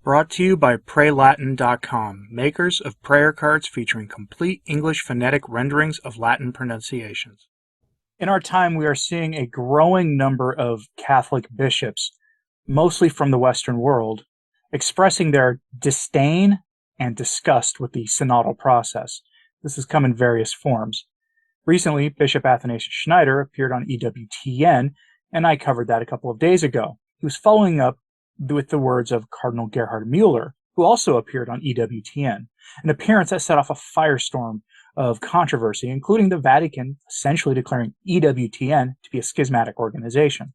Brought to you by PrayLatin.com, makers of prayer cards featuring complete English phonetic renderings of Latin pronunciations. In our time, we are seeing a growing number of Catholic bishops, mostly from the Western world, expressing their disdain and disgust with the synodal process. This has come in various forms. Recently, Bishop Athanasius Schneider appeared on EWTN, and I covered that a couple of days ago. He was following up with the words of Cardinal Gerhard Mueller, who also appeared on EWTN, an appearance that set off a firestorm of controversy, including the Vatican essentially declaring EWTN to be a schismatic organization.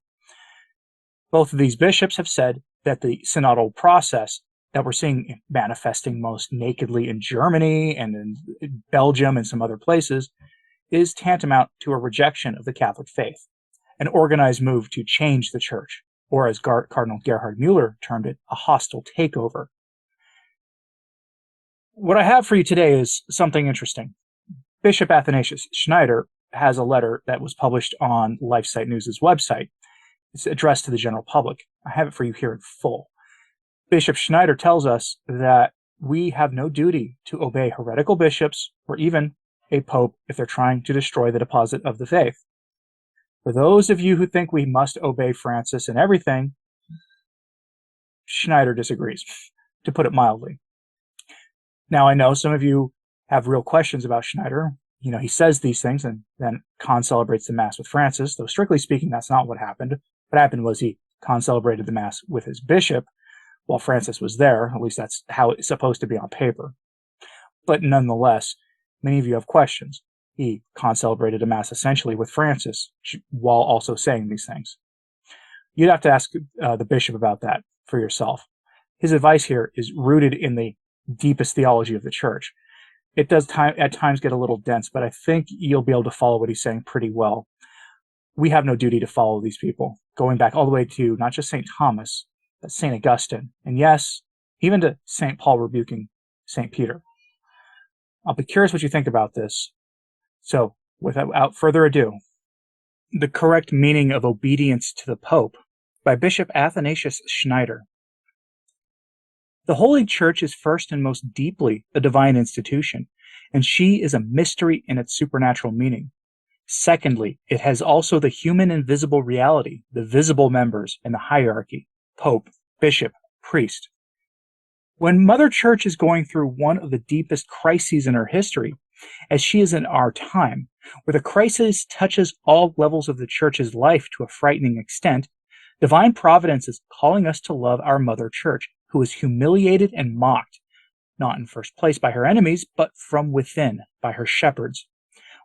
Both of these bishops have said that the synodal process that we're seeing manifesting most nakedly in Germany and in Belgium and some other places is tantamount to a rejection of the Catholic faith, an organized move to change the church, or as Cardinal Gerhard Mueller termed it, a hostile takeover. What I have for you today is something interesting. Bishop Athanasius Schneider has a letter that was published on LifeSite News' website. It's addressed to the general public. I have it for you here in full. Bishop Schneider tells us that we have no duty to obey heretical bishops or even a pope if they're trying to destroy the deposit of the faith. For those of you who think we must obey Francis in everything, Schneider disagrees, to put it mildly. Now, I know some of you have real questions about Schneider. You know, he says these things and then concelebrates the Mass with Francis, though strictly speaking, that's not what happened. What happened was he concelebrated the Mass with his bishop while Francis was there. At least that's how it's supposed to be on paper. But nonetheless, many of you have questions. He concelebrated a Mass essentially with Francis while also saying these things. You'd have to ask the bishop about that for yourself. His advice here is rooted in the deepest theology of the church. It does at times get a little dense, but I think you'll be able to follow what he's saying pretty well. We have no duty to follow these people, going back all the way to not just St. Thomas, but St. Augustine, and yes, even to St. Paul rebuking St. Peter. I'll be curious what you think about this. So, without further ado, The Correct Meaning of Obedience to the Pope by Bishop Athanasius Schneider. The Holy Church is first and most deeply a divine institution, and she is a mystery in its supernatural meaning. Secondly, it has also the human and visible reality, the visible members and the hierarchy, Pope, Bishop, Priest. When Mother Church is going through one of the deepest crises in her history, as she is in our time, where the crisis touches all levels of the Church's life to a frightening extent, divine providence is calling us to love our Mother Church, who is humiliated and mocked, not in first place by her enemies, but from within, by her shepherds.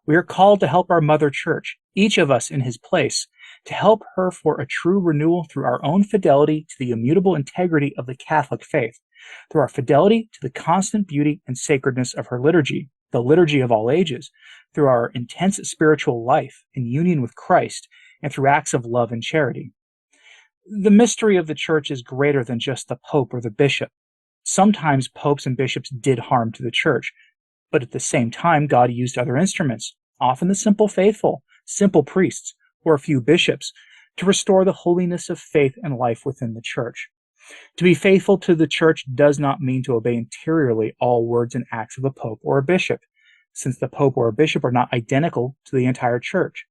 We are called to help our Mother Church, each of us in his place, to help her for a true renewal through our own fidelity to the immutable integrity of the Catholic faith, through our fidelity to the constant beauty and sacredness of her liturgy, the liturgy of all ages, through our intense spiritual life in union with Christ, and through acts of love and charity. The mystery of the Church is greater than just the Pope or the Bishop. Sometimes popes and bishops did harm to the Church, but at the same time, God used other instruments, often the simple faithful, simple priests, or a few bishops, to restore the holiness of faith and life within the Church. To be faithful to the Church does not mean to obey interiorly all words and acts of a pope or a bishop, since the pope or a bishop are not identical to the entire Church.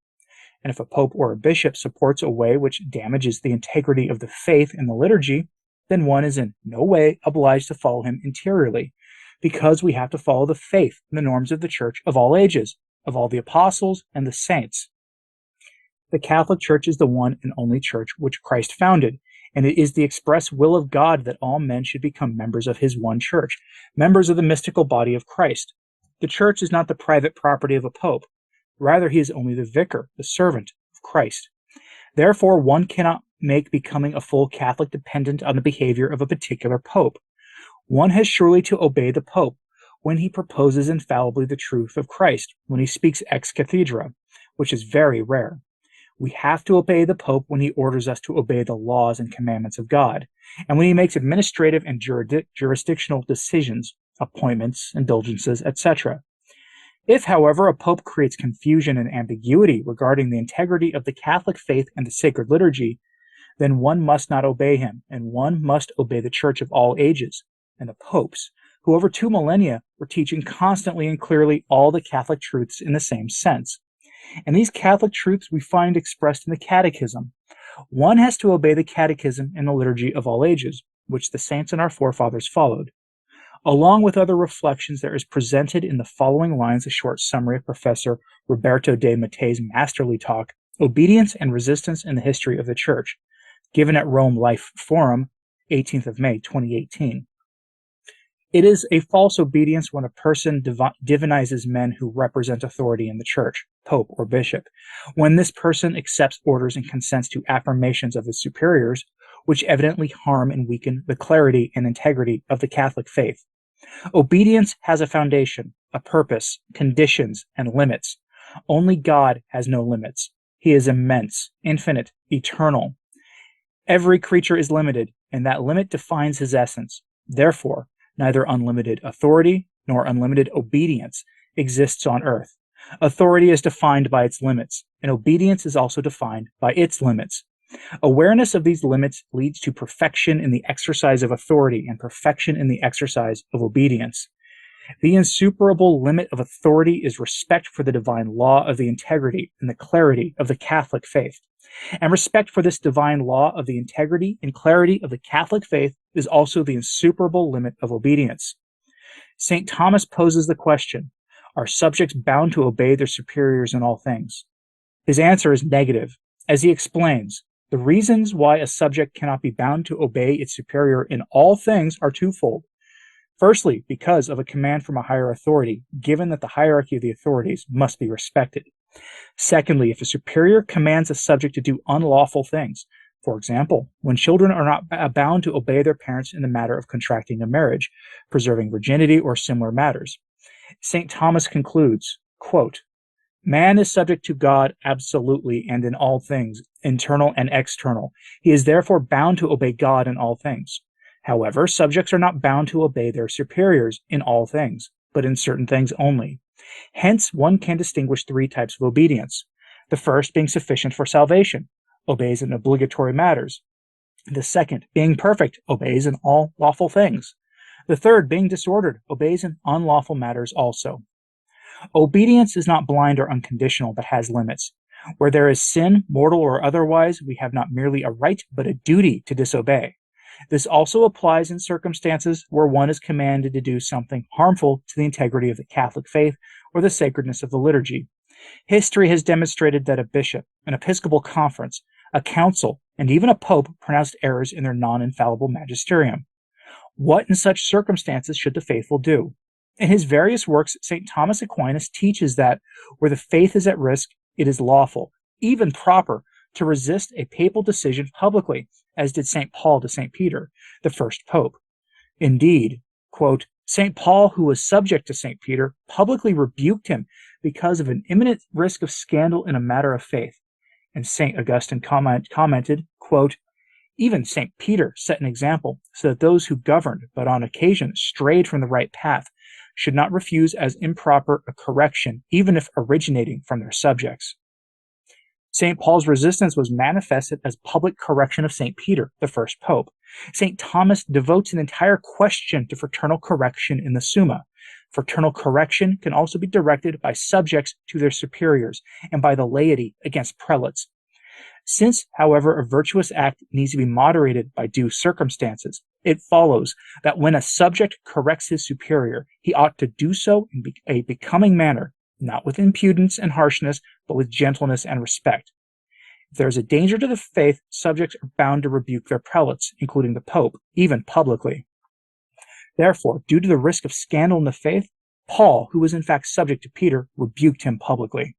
And if a pope or a bishop supports a way which damages the integrity of the faith and the liturgy, then one is in no way obliged to follow him interiorly, because we have to follow the faith and the norms of the Church of all ages, of all the apostles and the saints. The Catholic Church is the one and only Church which Christ founded, and it is the express will of God that all men should become members of his one Church, members of the mystical body of Christ. The Church is not the private property of a pope. Rather, he is only the vicar, the servant of Christ. Therefore, one cannot make becoming a full Catholic dependent on the behavior of a particular pope. One has surely to obey the pope when he proposes infallibly the truth of Christ, when he speaks ex cathedra, which is very rare. We have to obey the Pope when he orders us to obey the laws and commandments of God, and when he makes administrative and jurisdictional decisions, appointments, indulgences, etc. If, however, a pope creates confusion and ambiguity regarding the integrity of the Catholic faith and the sacred liturgy, then one must not obey him, and one must obey the Church of all ages, and the popes, who over 2 millennia were teaching constantly and clearly all the Catholic truths in the same sense. And these Catholic truths we find expressed in the Catechism. One has to obey the Catechism and the Liturgy of all ages, which the saints and our forefathers followed. Along with other reflections, there is presented in the following lines a short summary of Professor Roberto de Mattei's masterly talk, Obedience and Resistance in the History of the Church, given at Rome Life Forum, 18th of May, 2018. It is a false obedience when a person divinizes men who represent authority in the church, pope or bishop, when this person accepts orders and consents to affirmations of his superiors, which evidently harm and weaken the clarity and integrity of the Catholic faith. Obedience has a foundation, a purpose, conditions, and limits. Only God has no limits. He is immense, infinite, eternal. Every creature is limited, and that limit defines his essence. Therefore, neither unlimited authority nor unlimited obedience exists on earth. Authority is defined by its limits, and obedience is also defined by its limits. Awareness of these limits leads to perfection in the exercise of authority and perfection in the exercise of obedience. The insuperable limit of authority is respect for the divine law of the integrity and the clarity of the Catholic faith. And respect for this divine law of the integrity and clarity of the Catholic faith is also the insuperable limit of obedience. St. Thomas poses the question, are subjects bound to obey their superiors in all things? His answer is negative. As he explains, the reasons why a subject cannot be bound to obey its superior in all things are twofold. Firstly, because of a command from a higher authority, given that the hierarchy of the authorities must be respected. Secondly, if a superior commands a subject to do unlawful things, for example, when children are not bound to obey their parents in the matter of contracting a marriage, preserving virginity, or similar matters. St. Thomas concludes, quote, "Man is subject to God absolutely and in all things, internal and external. He is therefore bound to obey God in all things. However, subjects are not bound to obey their superiors in all things, but in certain things only. Hence, one can distinguish 3 types of obedience. The first being sufficient for salvation, obeys in obligatory matters. The second, being perfect, obeys in all lawful things. The third, being disordered, obeys in unlawful matters also. Obedience is not blind or unconditional, but has limits. Where there is sin, mortal or otherwise, we have not merely a right, but a duty to disobey. This also applies in circumstances where one is commanded to do something harmful to the integrity of the Catholic faith or the sacredness of the liturgy. History has demonstrated that a bishop, an episcopal conference, a council, and even a pope pronounced errors in their non-infallible magisterium. What in such circumstances should the faithful do? In his various works, St. Thomas Aquinas teaches that where the faith is at risk, it is lawful, even proper, to resist a papal decision publicly, as did St. Paul to St. Peter, the first pope. Indeed, quote, St. Paul, who was subject to St. Peter, publicly rebuked him because of an imminent risk of scandal in a matter of faith. And St. Augustine commented, quote, even St. Peter set an example so that those who governed, but on occasion strayed from the right path, should not refuse as improper a correction, even if originating from their subjects. St. Paul's resistance was manifested as public correction of St. Peter, the first pope. St. Thomas devotes an entire question to fraternal correction in the Summa. Fraternal correction can also be directed by subjects to their superiors and by the laity against prelates. Since, however, a virtuous act needs to be moderated by due circumstances, it follows that when a subject corrects his superior, he ought to do so in a becoming manner, not with impudence and harshness, but with gentleness and respect. If there is a danger to the faith, subjects are bound to rebuke their prelates, including the Pope, even publicly. Therefore, due to the risk of scandal in the faith, Paul, who was in fact subject to Peter, rebuked him publicly.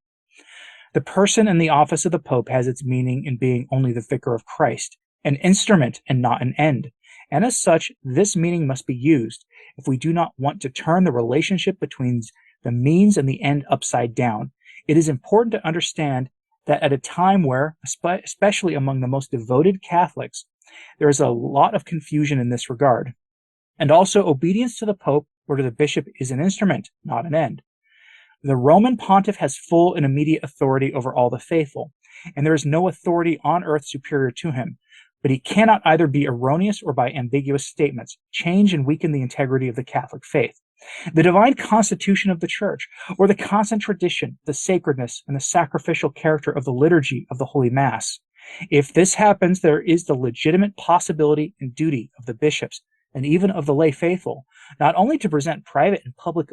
The person and the office of the Pope has its meaning in being only the vicar of Christ, an instrument and not an end, and as such, this meaning must be used if we do not want to turn the relationship between the means and the end upside down. It is important to understand that at a time where, especially among the most devoted Catholics, there is a lot of confusion in this regard. And also, obedience to the Pope or to the bishop is an instrument, not an end. The Roman pontiff has full and immediate authority over all the faithful, and there is no authority on earth superior to him, but he cannot either be erroneous or by ambiguous statements change and weaken the integrity of the Catholic faith. The divine constitution of the Church, or the constant tradition, the sacredness, and the sacrificial character of the liturgy of the Holy Mass. If this happens, there is the legitimate possibility and duty of the bishops, and even of the lay faithful, not only to present private and public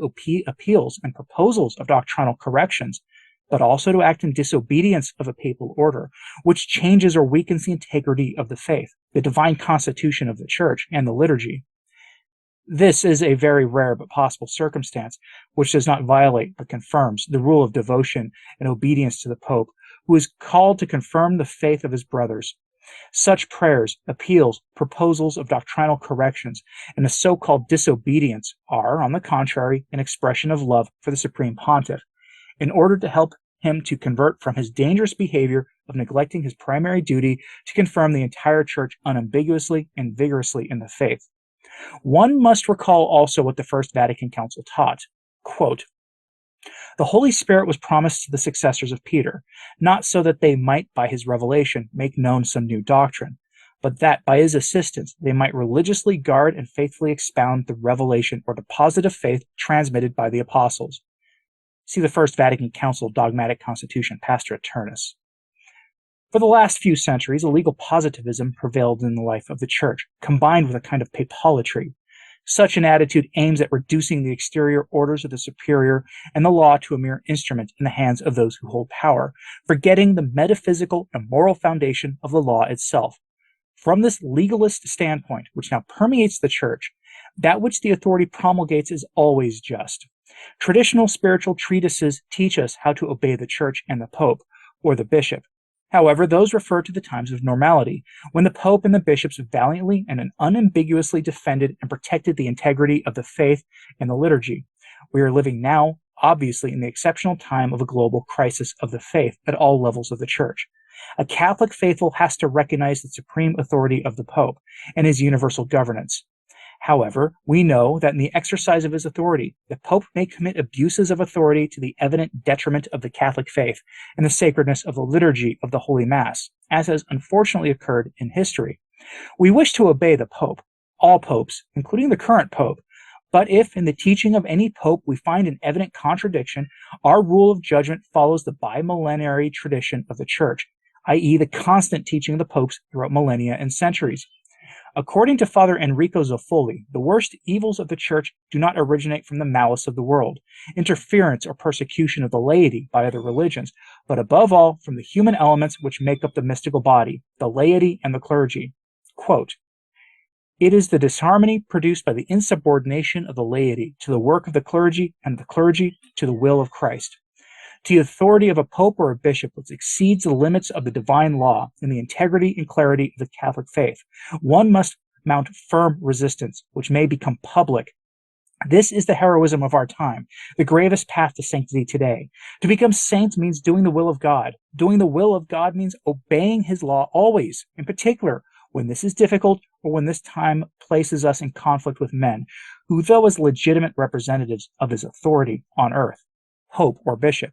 appeals and proposals of doctrinal corrections, but also to act in disobedience of a papal order, which changes or weakens the integrity of the faith, the divine constitution of the Church, and the liturgy. This is a very rare but possible circumstance, which does not violate but confirms the rule of devotion and obedience to the Pope, who is called to confirm the faith of his brothers. Such prayers, appeals, proposals of doctrinal corrections, and the so-called disobedience are, on the contrary, an expression of love for the Supreme Pontiff, in order to help him to convert from his dangerous behavior of neglecting his primary duty to confirm the entire Church unambiguously and vigorously in the faith. One must recall also what the First Vatican Council taught. Quote, "The Holy Spirit was promised to the successors of Peter, not so that they might by his revelation make known some new doctrine, but that by his assistance they might religiously guard and faithfully expound the revelation or deposit of faith transmitted by the apostles." See the First Vatican Council Dogmatic Constitution, Pastor Eternus. For the last few centuries, illegal positivism prevailed in the life of the Church, combined with a kind of papalatry. Such an attitude aims at reducing the exterior orders of the superior and the law to a mere instrument in the hands of those who hold power, forgetting the metaphysical and moral foundation of the law itself. From this legalist standpoint, which now permeates the Church, that which the authority promulgates is always just. Traditional spiritual treatises teach us how to obey the Church and the Pope, or the bishop. However, those refer to the times of normality, when the Pope and the bishops valiantly and unambiguously defended and protected the integrity of the faith and the liturgy. We are living now, obviously, in the exceptional time of a global crisis of the faith at all levels of the Church. A Catholic faithful has to recognize the supreme authority of the Pope and his universal governance. However, we know that in the exercise of his authority, the Pope may commit abuses of authority to the evident detriment of the Catholic faith and the sacredness of the liturgy of the Holy Mass, as has unfortunately occurred in history. We wish to obey the Pope, all popes, including the current Pope, but if in the teaching of any Pope we find an evident contradiction, our rule of judgment follows the bimillenary tradition of the Church, i.e. the constant teaching of the popes throughout millennia and centuries. According to Father Enrico Zoffoli, the worst evils of the Church do not originate from the malice of the world, interference or persecution of the laity by other religions, but above all from the human elements which make up the mystical body, the laity and the clergy. Quote, "It is the disharmony produced by the insubordination of the laity to the work of the clergy and the clergy to the will of Christ. To the authority of a pope or a bishop which exceeds the limits of the divine law and the integrity and clarity of the Catholic faith, one must mount firm resistance, which may become public. This is the heroism of our time, the gravest path to sanctity today. To become saints means doing the will of God. Doing the will of God means obeying his law always, in particular, when this is difficult or when this time places us in conflict with men, who, though as legitimate representatives of his authority on earth, pope or bishop,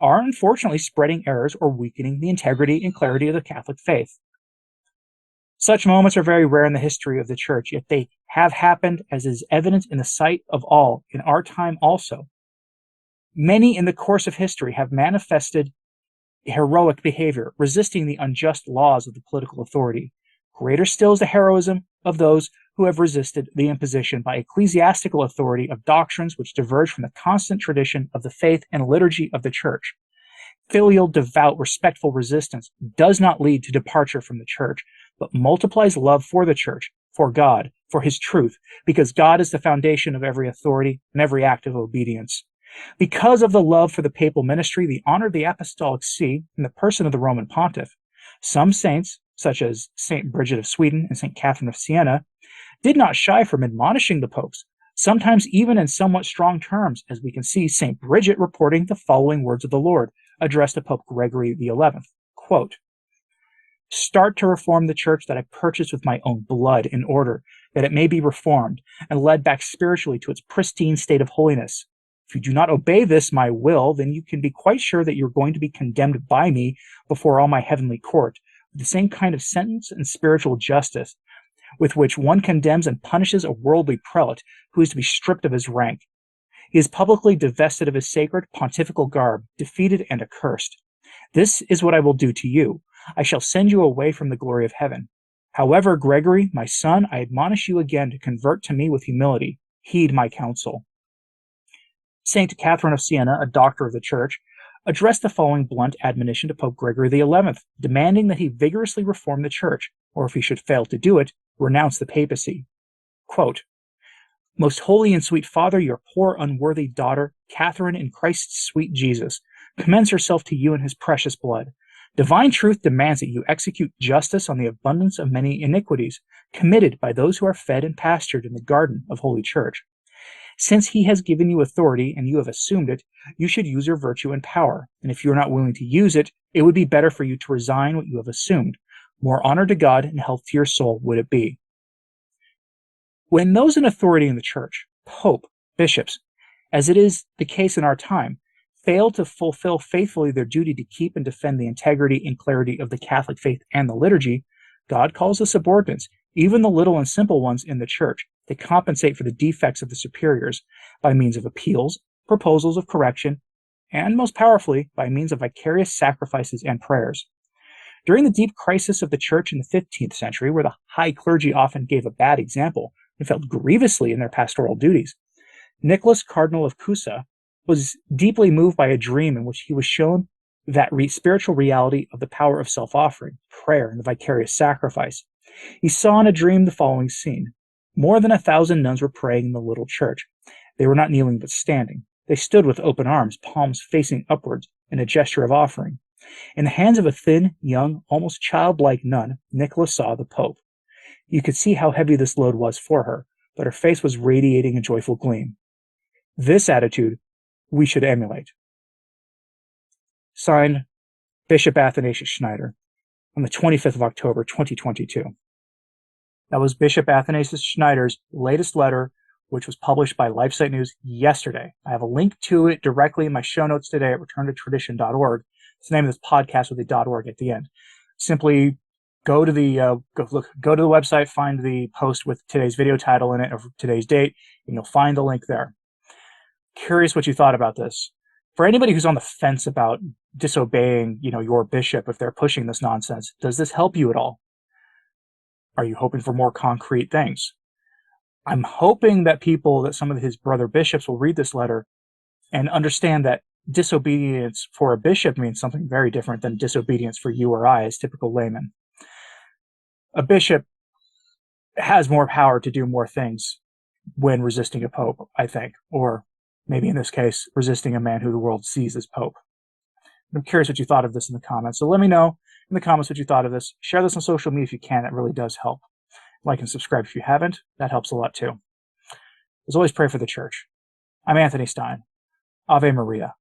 are unfortunately spreading errors or weakening the integrity and clarity of the Catholic faith. Such moments are very rare in the history of the Church, yet they have happened, as is evident in the sight of all in our time also. Many in the course of history have manifested heroic behavior, resisting the unjust laws of the political authority. Greater still is the heroism of those who have resisted the imposition by ecclesiastical authority of doctrines which diverge from the constant tradition of the faith and liturgy of the Church. Filial, devout, respectful resistance does not lead to departure from the Church, but multiplies love for the Church, for God, for his truth, because God is the foundation of every authority and every act of obedience. Because of the love for the papal ministry, the honor of the Apostolic See, in the person of the Roman Pontiff, some saints, such as St. Bridget of Sweden and St. Catherine of Siena, did not shy from admonishing the popes, sometimes even in somewhat strong terms, as we can see St. Bridget reporting the following words of the Lord, addressed to Pope Gregory XI, quote, "Start to reform the Church that I purchased with my own blood in order that it may be reformed and led back spiritually to its pristine state of holiness. If you do not obey this, my will, then you can be quite sure that you're going to be condemned by me before all my heavenly court, the same kind of sentence and spiritual justice with which one condemns and punishes a worldly prelate who is to be stripped of his rank. He is publicly divested of his sacred pontifical garb, defeated and accursed. This is what I will do to you. I shall send you away from the glory of heaven. However, Gregory, my son, I admonish you again to convert to me with humility. Heed my counsel. Saint Catherine of Siena, a doctor of the Church, addressed the following blunt admonition to Pope Gregory XI, demanding that he vigorously reform the Church, or if he should fail to do it, renounce the papacy. Quote, Most holy and sweet Father, your poor unworthy daughter, Catherine in Christ's sweet Jesus, commends herself to you in his precious blood. Divine truth demands that you execute justice on the abundance of many iniquities committed by those who are fed and pastured in the garden of Holy Church. Since he has given you authority and you have assumed it, you should use your virtue and power, and if you are not willing to use it, it would be better for you to resign what you have assumed. More honor to God and health to your soul would it be. When those in authority in the Church, Pope, bishops, as it is the case in our time, fail to fulfill faithfully their duty to keep and defend the integrity and clarity of the Catholic faith and the liturgy, God calls the subordinates, even the little and simple ones in the Church, to compensate for the defects of the superiors by means of appeals, proposals of correction, and most powerfully, by means of vicarious sacrifices and prayers. During the deep crisis of the Church in the 15th century, where the high clergy often gave a bad example and failed grievously in their pastoral duties, Nicholas, Cardinal of Cusa, was deeply moved by a dream in which he was shown that spiritual reality of the power of self-offering, prayer, and the vicarious sacrifice. He saw in a dream the following scene. More than 1,000 nuns were praying in the little church. They were not kneeling but standing. They stood with open arms, palms facing upwards, in a gesture of offering. In the hands of a thin, young, almost childlike nun, Nicholas saw the Pope. You could see how heavy this load was for her, but her face was radiating a joyful gleam. This attitude we should emulate. Signed, Bishop Athanasius Schneider, on the 25th of October, 2022. That was Bishop Athanasius Schneider's latest letter, which was published by LifeSite News yesterday. I have a link to it directly in my show notes today at returntotradition.org. It's the name of this podcast with the .org at the end. Simply go to the website, find the post with today's video title in it, or today's date, and you'll find the link there. Curious what you thought about this. For anybody who's on the fence about disobeying, your bishop if they're pushing this nonsense, does this help you at all? Are you hoping for more concrete things? I'm hoping that some of his brother bishops will read this letter and understand that disobedience for a bishop means something very different than disobedience for you or I as typical laymen. A bishop has more power to do more things when resisting a pope, I think, or maybe in this case, resisting a man who the world sees as pope. I'm curious what you thought of this in the comments. So let me know in the comments what you thought of this. Share this on social media if you can. That really does help. Like and subscribe if you haven't. That helps a lot too. As always, pray for the Church. I'm Anthony Stine. Ave Maria.